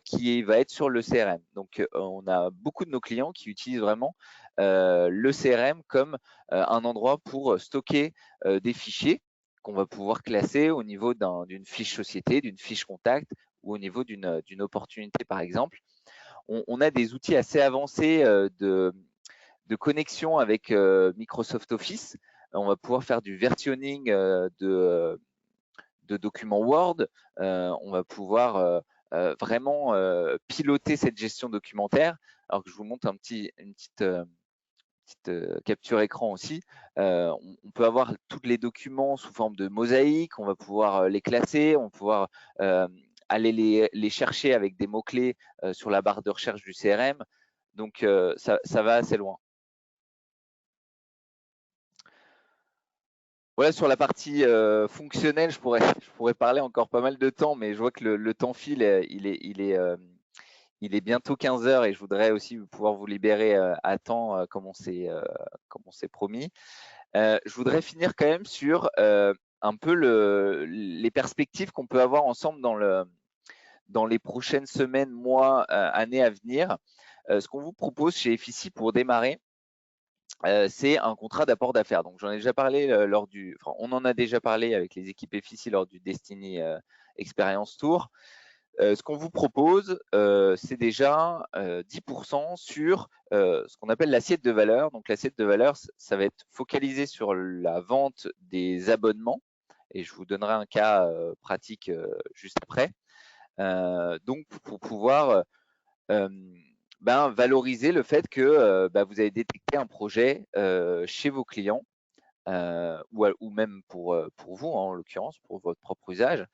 [SPEAKER 3] qui va être sur le CRM. Donc, on a beaucoup de nos clients qui utilisent vraiment le CRM comme un endroit pour stocker des fichiers qu'on va pouvoir classer au niveau d'une fiche société, d'une fiche contact ou au niveau d'une opportunité, par exemple. On a des outils assez avancés de connexion avec Microsoft Office. On va pouvoir faire du versionning de documents Word. On va pouvoir vraiment piloter cette gestion documentaire. Alors que je vous montre une petite capture écran aussi. On peut avoir tous les documents sous forme de mosaïque, on va pouvoir les classer, on va pouvoir aller les chercher avec des mots-clés sur la barre de recherche du CRM. Donc, ça va assez loin. Voilà, sur la partie fonctionnelle, je pourrais parler encore pas mal de temps, mais je vois que le temps file, il est bientôt 15 heures et je voudrais aussi pouvoir vous libérer à temps comme on s'est promis. Je voudrais finir quand même sur un peu les perspectives qu'on peut avoir ensemble dans les prochaines semaines, mois, années à venir. Ce qu'on vous propose chez Efficie pour démarrer, c'est un contrat d'apport d'affaires. Donc, j'en ai déjà parlé on en a déjà parlé avec les équipes Efficie lors du Destiny Experience Tour. Ce qu'on vous propose, c'est déjà 10% sur ce qu'on appelle l'assiette de valeur. Donc, l'assiette de valeur, ça va être focalisé sur la vente des abonnements. Et je vous donnerai un cas pratique juste après. Donc, pour pouvoir valoriser le fait que vous avez détecté un projet chez vos clients ou même pour vous, en l'occurrence, pour votre propre usage,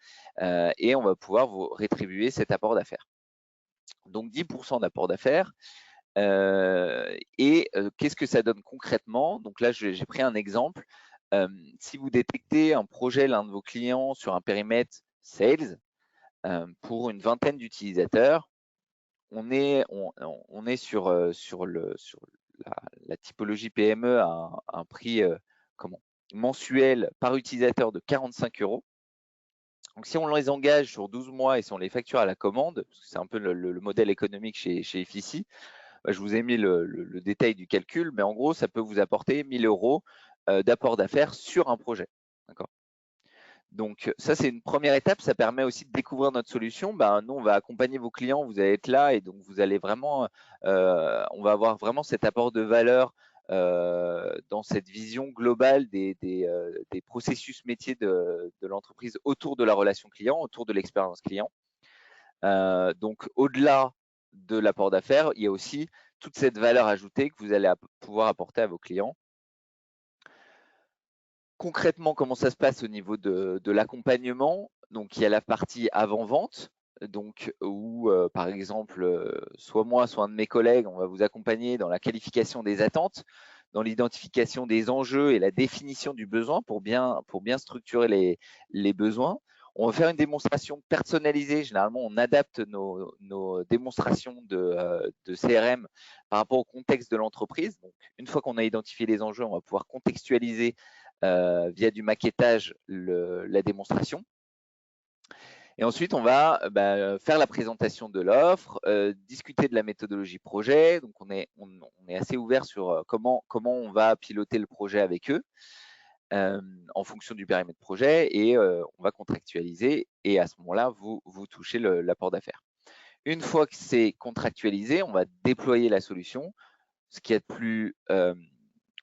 [SPEAKER 3] et on va pouvoir vous rétribuer cet apport d'affaires. Donc 10% d'apport d'affaires. Qu'est-ce que ça donne concrètement? Donc là, j'ai pris un exemple. Si vous détectez un projet, l'un de vos clients, sur un périmètre sales, pour une vingtaine d'utilisateurs, on est sur la typologie PME à un prix mensuel par utilisateur de 45 €. Donc, si on les engage sur 12 mois et si on les facture à la commande, parce que c'est un peu le modèle économique chez Effici, je vous ai mis le détail du calcul, mais en gros, ça peut vous apporter 1 000 € d'apport d'affaires sur un projet. D'accord. Donc, ça, c'est une première étape. Ça permet aussi de découvrir notre solution. Nous, on va accompagner vos clients. Vous allez être là et donc vous allez vraiment, on va avoir vraiment cet apport de valeur dans cette vision globale des processus métiers de l'entreprise autour de la relation client, autour de l'expérience client. Donc, au-delà de l'apport d'affaires, il y a aussi toute cette valeur ajoutée que vous allez pouvoir apporter à vos clients. Concrètement, comment ça se passe au niveau de l'accompagnement? Donc, il y a la partie avant-vente, donc où, par exemple, soit moi, soit un de mes collègues, on va vous accompagner dans la qualification des attentes, dans l'identification des enjeux et la définition du besoin pour bien structurer les besoins. On va faire une démonstration personnalisée. Généralement, on adapte nos démonstrations de CRM par rapport au contexte de l'entreprise. Donc, une fois qu'on a identifié les enjeux, on va pouvoir contextualiser via du maquettage la démonstration. Et ensuite, on va faire la présentation de l'offre, discuter de la méthodologie projet. Donc, on est assez ouvert sur comment on va piloter le projet avec eux en fonction du périmètre projet, et on va contractualiser, et à ce moment-là, vous touchez l'apport d'affaires. Une fois que c'est contractualisé, on va déployer la solution. Ce qui est de plus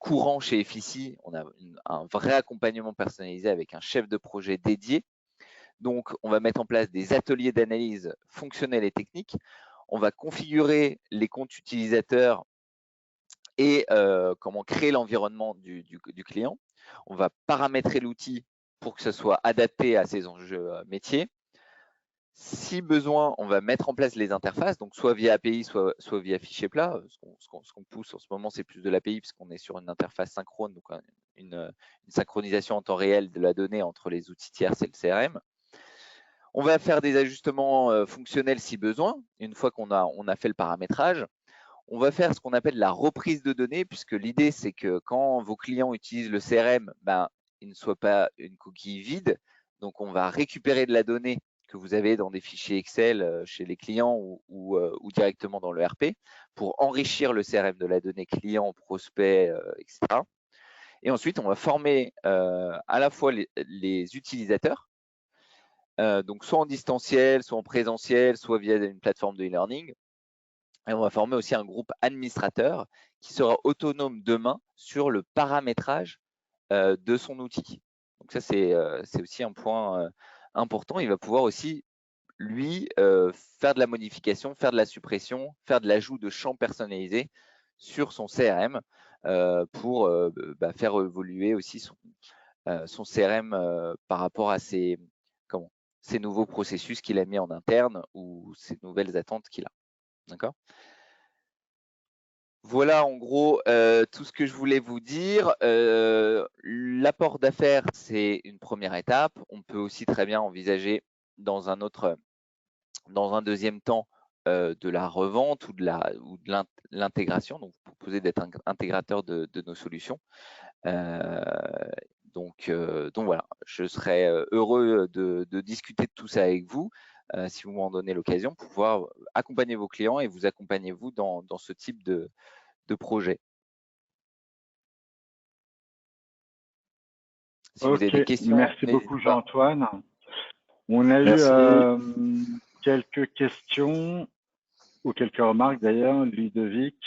[SPEAKER 3] courant chez Effici, on a un vrai accompagnement personnalisé avec un chef de projet dédié. Donc, on va mettre en place des ateliers d'analyse fonctionnelle et technique. On va configurer les comptes utilisateurs et comment créer l'environnement du client. On va paramétrer l'outil pour que ce soit adapté à ses enjeux métiers. Si besoin, on va mettre en place les interfaces, donc soit via API, soit via fichier plat. Ce qu'on pousse en ce moment, c'est plus de l'API, puisqu'on est sur une interface synchrone, donc une synchronisation en temps réel de la donnée entre les outils tiers et le CRM. On va faire des ajustements fonctionnels si besoin, une fois qu'on a fait le paramétrage. On va faire ce qu'on appelle la reprise de données, puisque l'idée, c'est que quand vos clients utilisent le CRM, il ne soit pas une coquille vide. Donc, on va récupérer de la donnée que vous avez dans des fichiers Excel chez les clients ou directement dans le RP pour enrichir le CRM de la donnée client, prospect, etc. Et ensuite, on va former à la fois les utilisateurs, donc soit en distanciel, soit en présentiel, soit via une plateforme de e-learning. Et on va former aussi un groupe administrateur qui sera autonome demain sur le paramétrage de son outil. Donc ça, c'est aussi un point important. Il va pouvoir aussi, lui, faire de la modification, faire de la suppression, faire de l'ajout de champs personnalisés sur son CRM pour faire évoluer aussi son CRM par rapport à ces nouveaux processus qu'il a mis en interne ou ces nouvelles attentes qu'il a. D'accord ? Voilà en gros tout ce que je voulais vous dire. L'apport d'affaires, c'est une première étape. On peut aussi très bien envisager dans un deuxième temps de la revente ou de l'intégration. Donc, vous proposez d'être intégrateur de nos solutions. Donc voilà, je serais heureux de discuter de tout ça avec vous. Si vous m'en donnez l'occasion, pour pouvoir accompagner vos clients et vous accompagner vous dans ce type de projet. Si vous avez des questions.
[SPEAKER 2] Merci beaucoup Jean-Antoine. On a eu quelques questions ou quelques remarques d'ailleurs. Ludovic,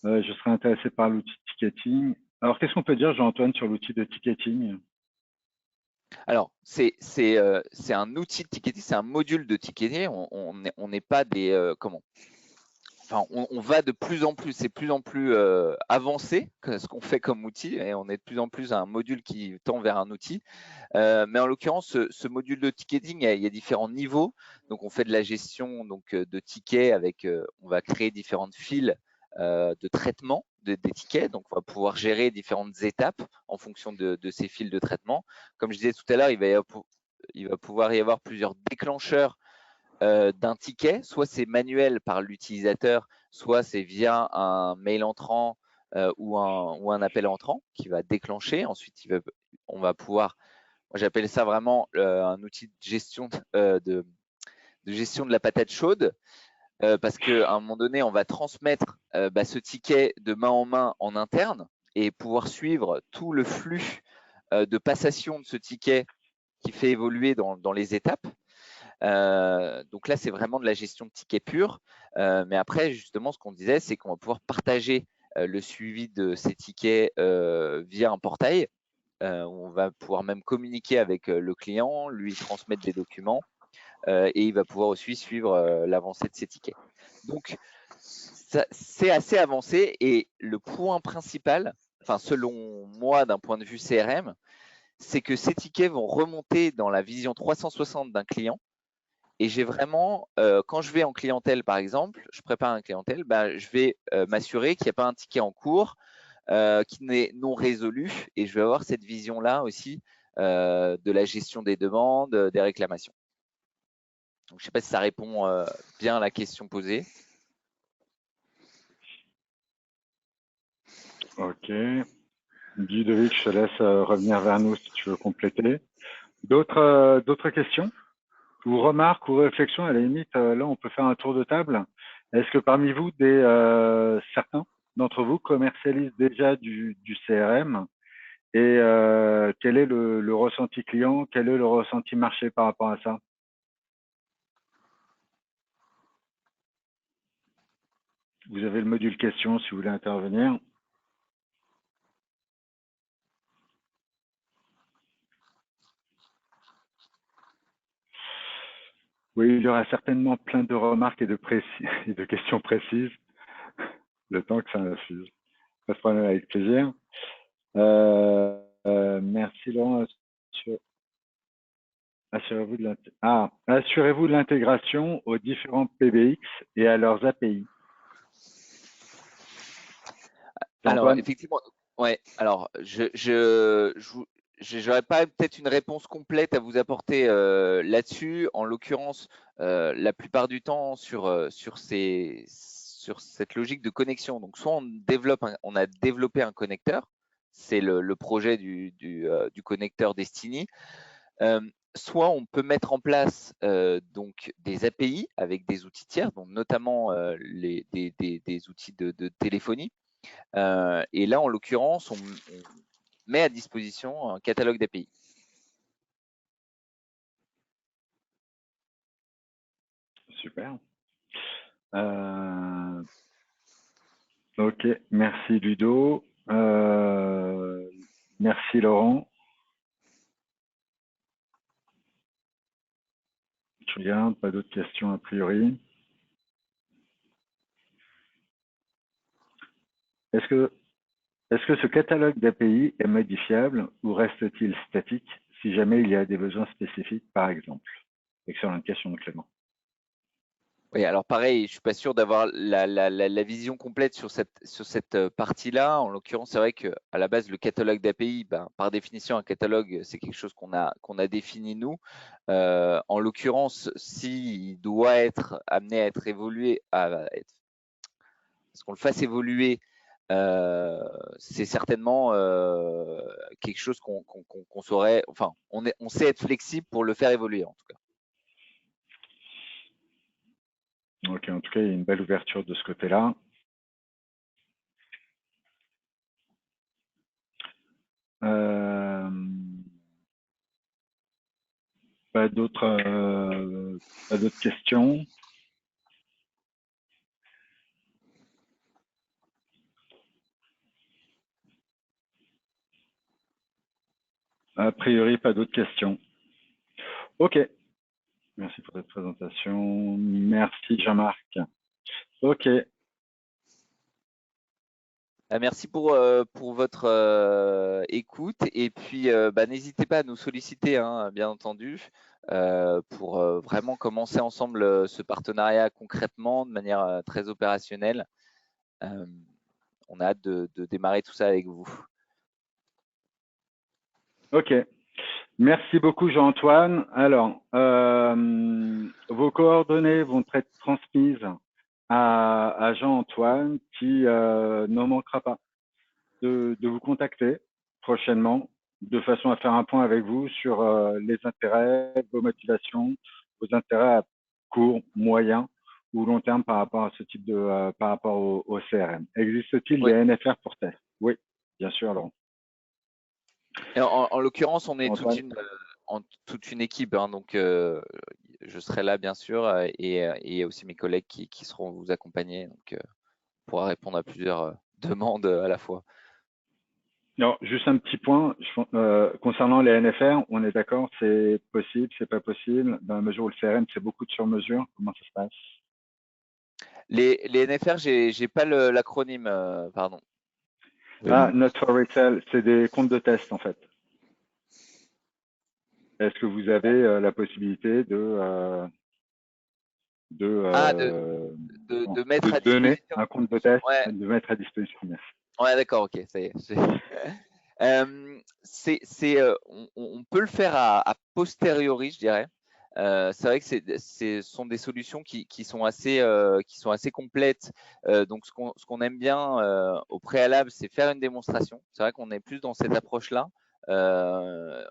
[SPEAKER 2] je serais intéressé par l'outil ticketing. Alors qu'est-ce qu'on peut dire Jean-Antoine sur l'outil de ticketing?
[SPEAKER 3] Alors, c'est un outil de ticketing, c'est un module de ticketing. On n'est pas des comment Enfin, on va de plus en plus, c'est plus en plus avancé que ce qu'on fait comme outil, et on est de plus en plus à un module qui tend vers un outil. Mais en l'occurrence, ce module de ticketing, il y a différents niveaux. Donc, on fait de la gestion de tickets avec, on va créer différentes files de traitement des tickets. Donc, on va pouvoir gérer différentes étapes en fonction de ces files de traitement. Comme je disais tout à l'heure, il va pouvoir y avoir plusieurs déclencheurs d'un ticket, soit c'est manuel par l'utilisateur, soit c'est via un mail entrant ou un appel entrant qui va déclencher. Ensuite, on va pouvoir, moi j'appelle ça vraiment un outil de gestion de gestion de la patate chaude, parce qu'à un moment donné, on va transmettre ce ticket de main en main en interne et pouvoir suivre tout le flux de passation de ce ticket qui fait évoluer dans les étapes. Donc là, c'est vraiment de la gestion de tickets pure. Mais après, justement, ce qu'on disait, c'est qu'on va pouvoir partager le suivi de ces tickets via un portail. On va pouvoir même communiquer avec le client, lui transmettre des documents et il va pouvoir aussi suivre l'avancée de ces tickets. Donc, c'est assez avancé et le point principal, enfin selon moi d'un point de vue CRM, c'est que ces tickets vont remonter dans la vision 360 d'un client. Et j'ai vraiment, quand je vais en clientèle, par exemple, je prépare un clientèle, je vais m'assurer qu'il n'y a pas un ticket en cours qui n'est non résolu. Et je vais avoir cette vision-là aussi de la gestion des demandes, des réclamations. Donc, je ne sais pas si ça répond bien à la question posée.
[SPEAKER 2] Ok. Ludovic, je te laisse revenir vers nous si tu veux compléter. D'autres questions ou remarques ou réflexions? À la limite, là, on peut faire un tour de table. Est-ce que parmi vous, certains d'entre vous commercialisent déjà du CRM? Et quel est le ressenti client? Quel est le ressenti marché par rapport à ça? Vous avez le module question si vous voulez intervenir. Oui, il y aura certainement plein de remarques et de questions précises, le temps que ça infuse. Pas de problème, avec plaisir. Merci Laurent. Assurez-vous de l'intégration aux différents PBX et à leurs API.
[SPEAKER 3] Alors,
[SPEAKER 2] Antoine?
[SPEAKER 3] effectivement, ouais. Alors, j'aurais pas peut-être une réponse complète à vous apporter là-dessus. En l'occurrence, la plupart du temps sur cette logique de connexion. Donc, soit on a développé un connecteur, c'est le projet du connecteur Destiny. Soit on peut mettre en place donc des API avec des outils tiers, donc notamment des outils de téléphonie. Et là, en l'occurrence, on met à disposition un catalogue d'API.
[SPEAKER 2] Super. Ok, merci Ludo. Merci Laurent. Je regarde, pas d'autres questions a priori. Est-ce que ce catalogue d'API est modifiable ou reste-t-il statique si jamais il y a des besoins spécifiques, par exemple? Excellente question de Clément.
[SPEAKER 3] Oui, alors pareil, je ne suis pas sûr d'avoir la vision complète sur cette partie-là. En l'occurrence, c'est vrai qu'à la base, le catalogue d'API, par définition, un catalogue, c'est quelque chose qu'on a défini nous. En l'occurrence, s'il doit être amené à être évolué, parce qu'on le fasse évoluer, c'est certainement quelque chose qu'on saurait. Enfin, on sait être flexible pour le faire évoluer, en tout cas.
[SPEAKER 2] Ok, en tout cas, il y a une belle ouverture de ce côté-là. Pas d'autres questions? A priori, pas d'autres questions. Ok. Merci pour cette présentation. Merci Jean-Marc. Ok.
[SPEAKER 3] Merci pour votre écoute et puis n'hésitez pas à nous solliciter, hein, bien entendu, pour vraiment commencer ensemble ce partenariat concrètement de manière très opérationnelle. On a hâte de démarrer tout ça avec vous.
[SPEAKER 2] Ok. Merci beaucoup Jean-Antoine. Alors, vos coordonnées vont être transmises à Jean-Antoine qui ne manquera pas de vous contacter prochainement de façon à faire un point avec vous sur les intérêts, vos motivations, vos intérêts à court, moyen ou long terme par rapport à ce type de par rapport au CRM. Existe-t-il des NFR pour test? Oui, bien sûr, Laurent.
[SPEAKER 3] Et en l'occurrence, on est toute une équipe, hein, donc je serai là bien sûr et il y a aussi mes collègues qui seront vous accompagner, donc on pourra répondre à plusieurs demandes à la fois.
[SPEAKER 2] Alors, juste un petit point concernant les NFR, on est d'accord, c'est possible, c'est pas possible, dans la mesure où le CRM c'est beaucoup de sur-mesure. Comment ça se passe?
[SPEAKER 3] Les NFR, j'ai pas l'acronyme, pardon.
[SPEAKER 2] Ah, not for retail, c'est des comptes de test en fait. Est-ce que vous avez la possibilité de
[SPEAKER 3] mettre à
[SPEAKER 2] donner
[SPEAKER 3] disposition
[SPEAKER 2] un compte de test,
[SPEAKER 3] ouais.
[SPEAKER 2] de mettre à disposition? Merci.
[SPEAKER 3] Ouais, d'accord, ok, ça y est. On peut le faire à posteriori, je dirais. C'est vrai que ce sont des solutions qui sont assez complètes. Donc, ce qu'on aime bien au préalable, c'est faire une démonstration. C'est vrai qu'on est plus dans cette approche-là. On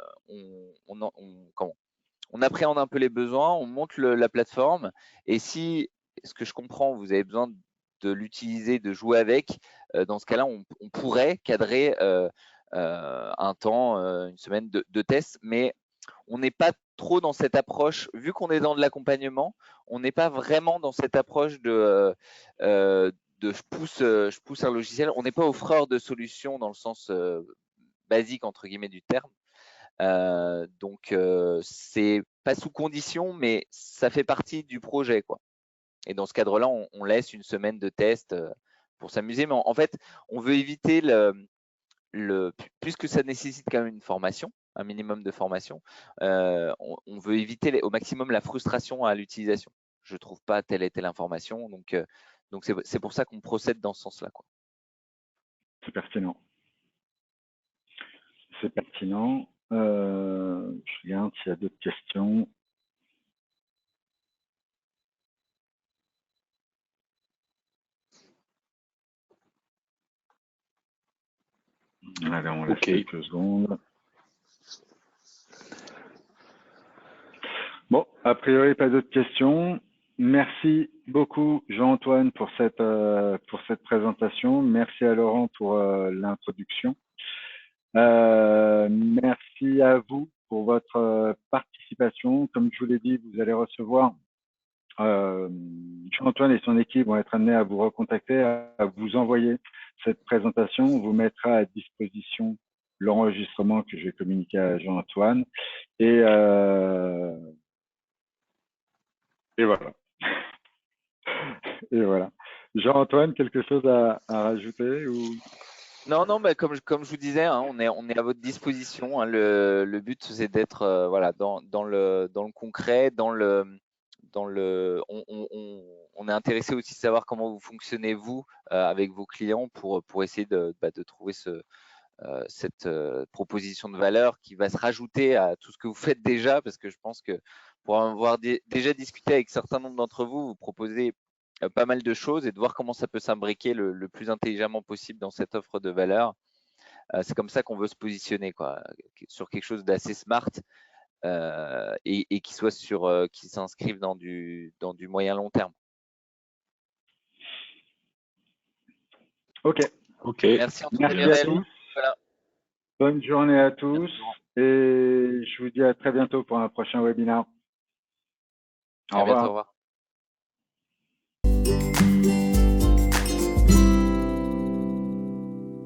[SPEAKER 3] appréhende un peu les besoins, on monte la plateforme. Et si, ce que je comprends, vous avez besoin de l'utiliser, de jouer avec, dans ce cas-là, on pourrait cadrer un temps, une semaine de test, mais on n'est pas trop dans cette approche, vu qu'on est dans de l'accompagnement, on n'est pas vraiment dans cette approche de je pousse un logiciel. On n'est pas offreur de solutions dans le sens basique entre guillemets du terme. Donc c'est pas sous condition, mais ça fait partie du projet, quoi. Et dans ce cadre-là, on laisse une semaine de test pour s'amuser. Mais en fait, on veut éviter puisque ça nécessite quand même une formation, un minimum de formation, on veut éviter au maximum la frustration à l'utilisation. Je trouve pas telle et telle information, donc c'est pour ça qu'on procède dans ce sens-là, quoi.
[SPEAKER 2] C'est pertinent. C'est pertinent. Je regarde s'il y a d'autres questions. Allez, on laisse quelques secondes. Bon, a priori, pas d'autres questions. Merci beaucoup, Jean-Antoine, pour cette présentation. Merci à Laurent pour l'introduction. Merci à vous pour votre participation. Comme je vous l'ai dit, vous allez recevoir, Jean-Antoine et son équipe vont être amenés à vous recontacter, à vous envoyer cette présentation. On vous mettra à disposition l'enregistrement que je vais communiquer à Jean-Antoine. Et voilà. Et voilà. Jean-Antoine, quelque chose à rajouter ou...
[SPEAKER 3] Non, comme je vous disais, hein, on est à votre disposition. Hein. Le but, c'est d'être voilà, dans le concret, on est intéressé aussi de savoir comment vous fonctionnez vous avec vos clients pour essayer de trouver cette proposition de valeur qui va se rajouter à tout ce que vous faites déjà, parce que je pense que pour avoir déjà discuté avec certains nombre d'entre vous, vous proposez pas mal de choses et de voir comment ça peut s'imbriquer le plus intelligemment possible dans cette offre de valeur. C'est comme ça qu'on veut se positionner, quoi, sur quelque chose d'assez smart et qui soit qui s'inscrive dans du moyen long terme.
[SPEAKER 2] Ok.
[SPEAKER 3] Merci en tout cas,
[SPEAKER 2] à tous.
[SPEAKER 3] Voilà.
[SPEAKER 2] Bonne journée à tous et je vous dis à très bientôt pour un prochain webinaire.
[SPEAKER 3] Au revoir.